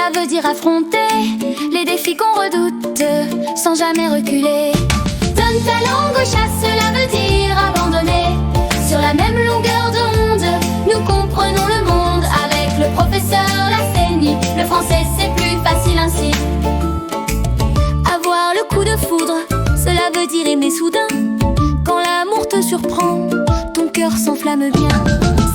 cela veut dire affronter les défis qu'on redoute sans jamais reculer. Donne ta langue au chat, cela veut dire abandonner. Sur la même longueur d'onde, nous comprenons le monde. Avec le professeur Lassénie, le français c'est plus facile ainsi. Avoir le coup de foudre, cela veut dire aimer soudain. Quand l'amour te surprend, ton cœur s'enflamme bien.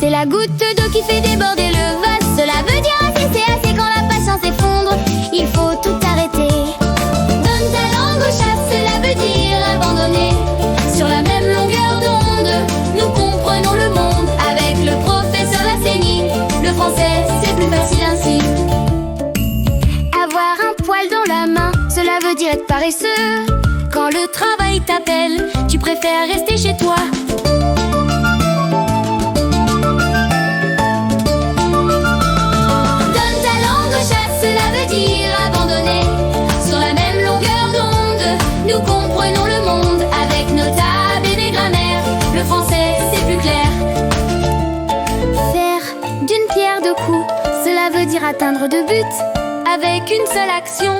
C'est la goutte d'eau qui fait déborder le vase. Cela veut dire assez, c'est assez quand la patience effondre. Il faut tout arrêter. Donne ta langue au chat, cela veut dire abandonner. Sur la même longueur d'onde, nous comprenons le monde. Avec le professeur Lassénie, le français c'est plus facile ainsi. Avoir un poil dans la main, cela veut dire être paresseux. Quand le travail t'appelle, tu préfères rester chez toi. Donne ta langue au chat, cela veut dire abandonner. Sur la même longueur d'onde, nous comprenons le monde. Avec nos tables et des grammaires, le français c'est plus clair. Faire d'une pierre deux coups, cela veut dire atteindre deux buts. Avec une seule action,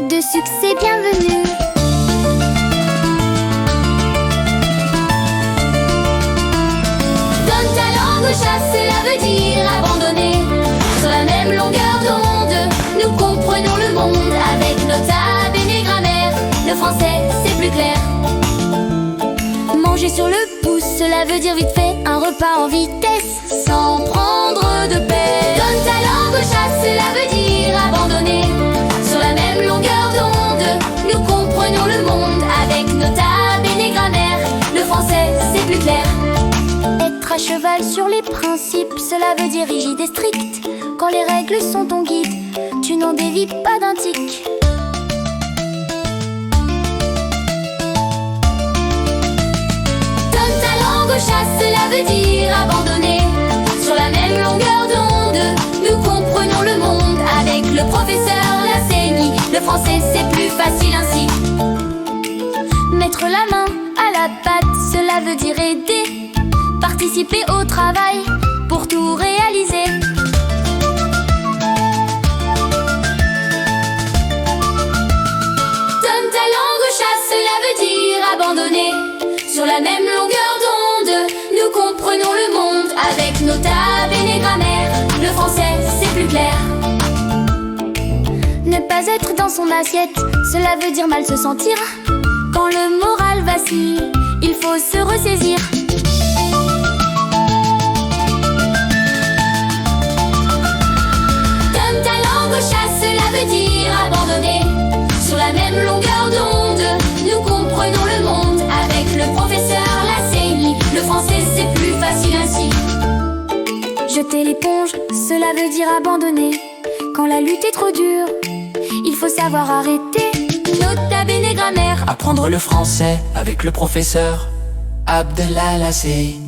de succès bienvenue. Donne ta langue au chat, cela veut dire abandonner. Sur la même longueur d'onde, nous comprenons le monde. Avec nos tables et des grammaires, le français c'est plus clair. Manger sur le pouce, cela veut dire vite fait un repas en vitesse, sans prendre de peine. Donne ta langue au chat, cela veut dire abandonner. Sur la même longueur d'onde, nous comprenons le monde. Avec nos tables et des grammaires, le français c'est plus clair. Être à cheval sur les principes, cela veut dire rigide et strict. Quand les règles sont ton guide, tu n'en dévies pas d'un tic. Donne ta langue au chat, cela veut dire abandonner. Sur la même longueur d'onde, nous comprenons le monde. Avec le professeur Lassénie, le français c'est plus facile ainsi. Mettre la main à la pâte, cela veut dire aider. Participer au travail pour tout réaliser. Donne ta langue au chat, cela veut dire abandonner. Sur la même longueur d'onde, nous comprenons le monde. Avec nos tables et les grammaires, le français c'est plus clair. Ne pas être dans son assiette, cela veut dire mal se sentir. Quand le moral vacille, il faut se ressaisir. Donne ta langue au chat, cela veut dire abandonner. Sur la même longueur d'onde, nous comprenons le monde. Avec le professeur Lassénie, le français c'est plus facile ainsi. Jeter l'éponge, cela veut dire abandonner. Quand la lutte est trop dure, il faut savoir arrêter. Nota bene grammaire. Apprendre le français avec le professeur Abdellah Lassénie.